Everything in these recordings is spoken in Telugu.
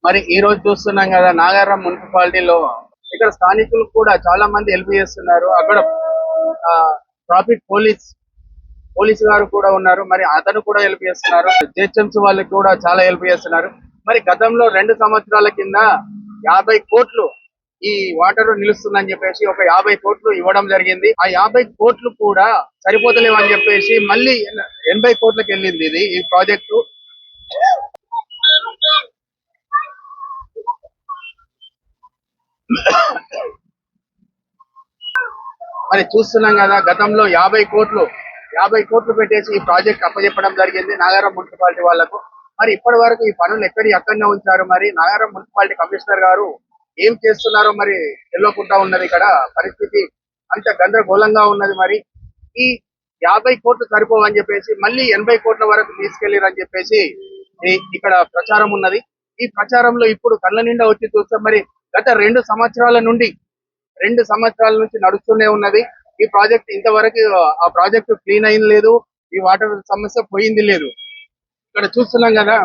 మరి ఈ రోజు చూస్తున్నాం కదా నాగారం మున్సిపాలిటీలో ఇక్కడ స్థానికులు కూడా చాలా మంది హెల్ప్ చేస్తున్నారు. అక్కడ ట్రాఫిక్ పోలీస్ గారు కూడా ఉన్నారు. మరి అతను కూడా హెల్ప్ చేస్తున్నారు. జిహెచ్ఎంసీ వాళ్ళకి కూడా చాలా హెల్ప్ చేస్తున్నారు. మరి గతంలో 2 సంవత్సరాల కింద 50 కోట్లు ఈ వాటర్ నిలుస్తుందని చెప్పేసి ఒక 50 కోట్లు ఇవ్వడం జరిగింది. ఆ 50 కోట్లు కూడా సరిపోతలేవు అని చెప్పేసి మళ్ళీ 80 కోట్లకు వెళ్ళింది ఇది ఈ ప్రాజెక్టు. మరి చూస్తున్నాం కదా గతంలో 50 కోట్లు పెట్టేసి ఈ ప్రాజెక్ట్ అప్పచెప్పడం జరిగింది నాగారం మున్సిపాలిటీ వాళ్లకు. మరి ఇప్పటి వరకు ఈ పనులు అక్కడనే ఉంచారు. మరి నాగారం మున్సిపాలిటీ కమిషనర్ గారు ఏం చేస్తున్నారో మరి తెలియకుండా ఉన్నది. ఇక్కడ పరిస్థితి అంత గందరగోళంగా ఉన్నది. మరి ఈ 50 కోట్లు సరిపోవని చెప్పేసి మళ్ళీ 80 కోట్ల వరకు తీసుకెళ్లిరని చెప్పేసి ఇక్కడ ప్రచారం ఉన్నది. ఈ ప్రచారంలో ఇప్పుడు కళ్ళ నిండా వచ్చి చూస్తే మరి గత 2 సంవత్సరాల నుంచి నడుస్తూనే ఉన్నది ఈ ప్రాజెక్ట్. ఇంతవరకు ఆ ప్రాజెక్ట్ క్లీన్ అయింది లేదు, ఈ వాటర్ సమస్య పోయింది లేదు. ఇక్కడ చూస్తున్నాం కదా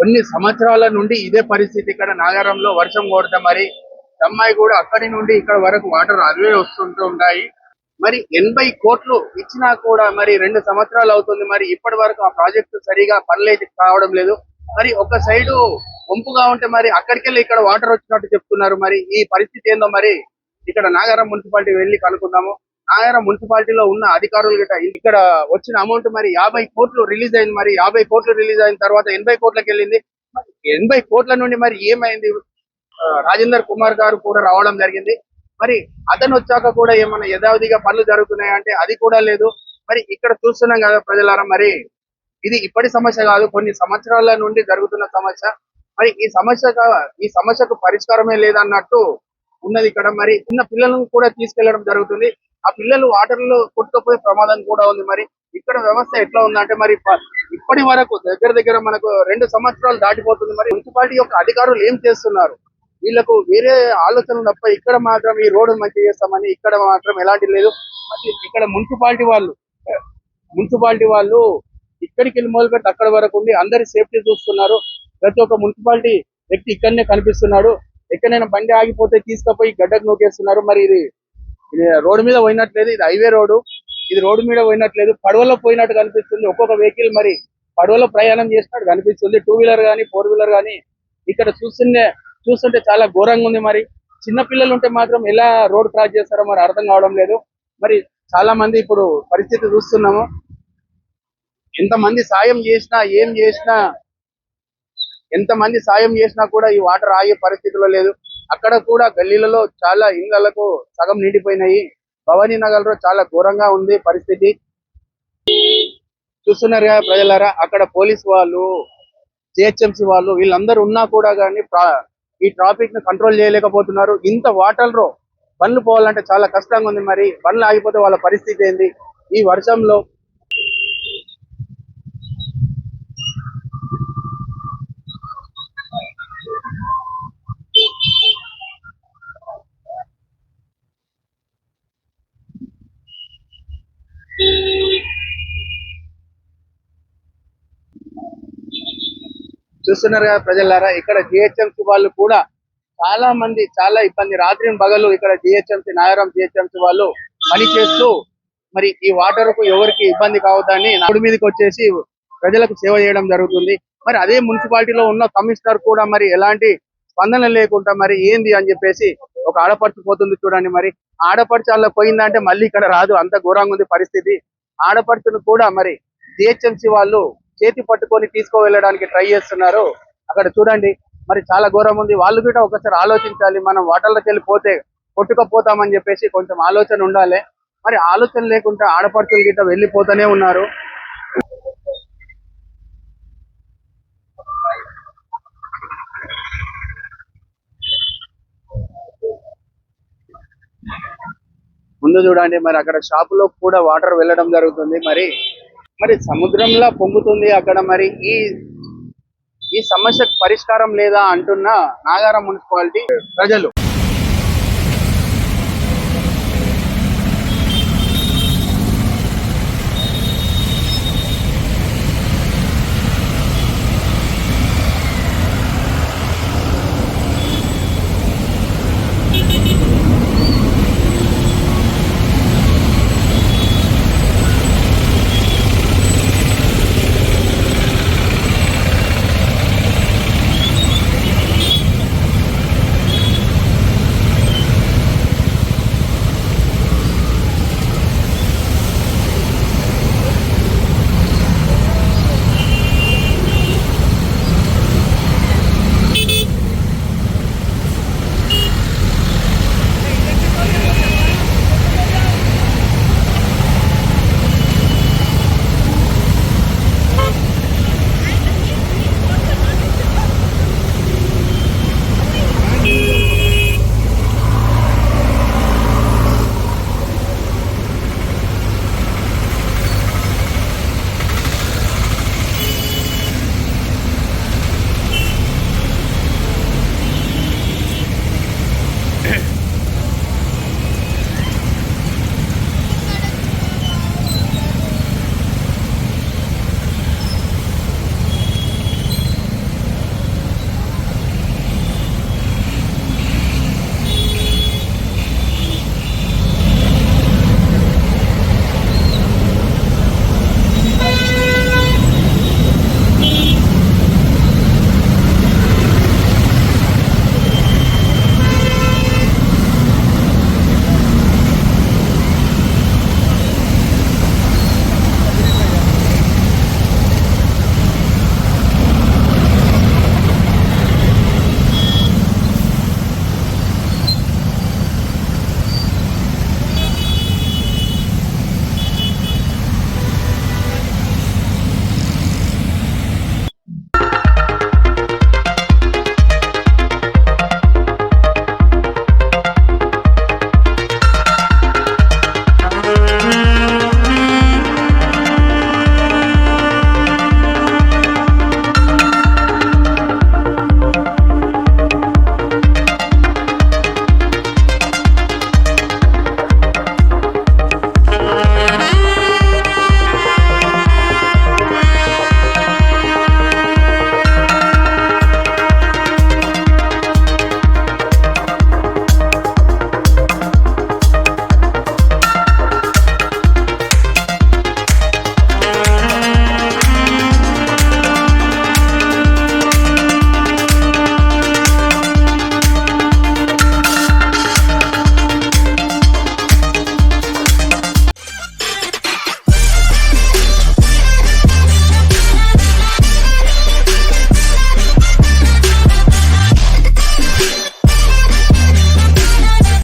కొన్ని సంవత్సరాల నుండి ఇదే పరిస్థితి. ఇక్కడ నాగారంలో వర్షం కొడితే మరి దమ్మాయి కూడా అక్కడి నుండి ఇక్కడ వరకు వాటర్ అదే వస్తుంటూ ఉంటాయి. మరి 80 కోట్లు ఇచ్చినా కూడా మరి 2 సంవత్సరాలు అవుతుంది. మరి ఇప్పటి వరకు ఆ ప్రాజెక్టు సరిగా పనులు కావడం లేదు. మరి ఒక సైడు వంపుగా ఉంటే మరి అక్కడికెళ్ళి ఇక్కడ వాటర్ వచ్చినట్టు చెప్తున్నారు. మరి ఈ పరిస్థితి ఏందో మరి ఇక్కడ నాగారం మున్సిపాలిటీ వెళ్ళి కనుక్కుందాము. నాగారం మున్సిపాలిటీలో ఉన్న అధికారులు ఇక్కడ వచ్చిన అమౌంట్ మరి 50 కోట్లు రిలీజ్ అయింది. మరి 50 కోట్లు రిలీజ్ అయిన తర్వాత 80 కోట్లకి వెళ్ళింది. 80 కోట్ల నుండి మరి ఏమైంది? రాజేందర్ కుమార్ గారు కూడా రావడం జరిగింది. మరి అతను వచ్చాక కూడా ఏమన్నా యథావిధిగా పనులు జరుగుతున్నాయి అంటే అది కూడా లేదు. మరి ఇక్కడ చూస్తున్నాం కదా ప్రజలారా, మరి ఇది ఇప్పటి సమస్య కాదు, కొన్ని సంవత్సరాల నుండి జరుగుతున్న సమస్య. మరి ఈ సమస్యకు పరిష్కారమే లేదన్నట్టు ఉన్నది ఇక్కడ. మరి చిన్న పిల్లలను కూడా తీసుకెళ్లడం జరుగుతుంది. ఆ పిల్లలు వాటర్ లో కొట్టుకుపోయే ప్రమాదం కూడా ఉంది. మరి ఇక్కడ వ్యవస్థ ఎట్లా ఉందంటే మరి ఇప్పటి వరకు దగ్గర మనకు 2 సంవత్సరాలు దాటిపోతుంది. మరి మున్సిపాలిటీ యొక్క అధికారులు ఏం చేస్తున్నారు? వీళ్ళకు వేరే ఆలోచనలు తప్ప ఇక్కడ మాత్రం ఈ రోడ్డు మంచి చేస్తామని ఇక్కడ మాత్రం ఎలాంటి లేదు. ఇక్కడ మున్సిపాలిటీ వాళ్ళు ఇక్కడికి వెళ్ళి మొదలుపెట్టి అక్కడ వరకు ఉండి అందరి సేఫ్టీ చూస్తున్నారు. ప్రతి ఒక్క మున్సిపాలిటీ వ్యక్తి ఇక్కడనే కనిపిస్తున్నాడు. ఎక్కడైనా బండి ఆగిపోతే తీసుకుపోయి గడ్డకు నూకేస్తున్నారు. మరి ఇది రోడ్డు మీద పోయినట్లేదు, ఇది హైవే రోడ్డు, ఇది రోడ్డు మీద పోయినట్లేదు, పడవలో పోయినట్టు కనిపిస్తుంది. ఒక్కొక్క వెహికల్ మరి పడవలో ప్రయాణం చేసినట్టు కనిపిస్తుంది. 2 వీలర్ కానీ 4 వీలర్ కానీ ఇక్కడ చూస్తుంటే చాలా ఘోరంగా ఉంది. మరి చిన్న పిల్లలు ఉంటే మాత్రం ఎలా రోడ్ క్రాస్ చేస్తారో మరి అర్థం కావడం లేదు. మరి చాలా మంది ఇప్పుడు పరిస్థితి చూస్తున్నాము. ఎంతమంది సాయం చేసినా కూడా ఈ వాటర్ ఆగే పరిస్థితిలో లేదు. అక్కడ కూడా గల్లీలలో చాలా ఇళ్లకు సగం నిండిపోయినాయి. భవానీ నగర్ లో చాలా ఘోరంగా ఉంది పరిస్థితి. చూస్తున్నారు కదా ప్రజలారా, అక్కడ పోలీస్ వాళ్ళు, జిహెచ్ఎంసీ వాళ్ళు వీళ్ళందరూ ఉన్నా కూడా కానీ ఈ ట్రాఫిక్ ను కంట్రోల్ చేయలేకపోతున్నారు. ఇంత వాటర్ లో బండ్లు పోవాలంటే చాలా కష్టంగా ఉంది. మరి బండ్లు ఆగిపోతే వాళ్ళ పరిస్థితి ఏంది ఈ వర్షంలో? చూస్తున్నారు కదా ప్రజలారా, ఇక్కడ జిహెచ్ఎంసీ వాళ్ళు కూడా చాలా ఇబ్బంది. రాత్రి పగలు ఇక్కడ నాగారం జిహెచ్ఎంసీ వాళ్ళు పని చేస్తూ మరి ఈ వాటర్ కు ఎవరికి ఇబ్బంది కావద్దని రోడ్డు మీదకి వచ్చేసి ప్రజలకు సేవ చేయడం జరుగుతుంది. మరి అదే మున్సిపాలిటీలో ఉన్న కమిషనర్ కూడా మరి ఎలాంటి స్పందన లేకుండా మరి ఏంది అని చెప్పేసి ఒక ఆడపడుచు పోతుంది చూడండి. మరి ఆడపడుచు అలా పోయిందంటే మళ్ళీ ఇక్కడ రాదు, అంత ఘోరంగా ఉంది పరిస్థితి. ఆడపడుచును కూడా మరి జిహెచ్ఎంసీ వాళ్ళు చేతి పట్టుకొని తీసుకువెళ్ళడానికి ట్రై చేస్తున్నారు. అక్కడ చూడండి మరి చాలా ఘోరం ఉంది. వాళ్ళు కూడా ఒకసారి ఆలోచించాలి. మనం వాటర్లోకి వెళ్ళిపోతే కొట్టుకపోతామని చెప్పేసి కొంచెం ఆలోచన ఉండాలి. మరి ఆలోచన లేకుండా ఆడపడుచులు గిట్ట వెళ్ళిపోతూనే ఉన్నారు. ముందు చూడండి మరి అక్కడ షాపులో కూడా వాటర్ వెళ్ళడం జరుగుతుంది. మరి సముద్రంలా పొంగుతుంది అక్కడ. మరి ఈ సమస్యకు పరిష్కారం లేదా అంటున్న నాగారం మున్సిపాలిటీ ప్రజలు.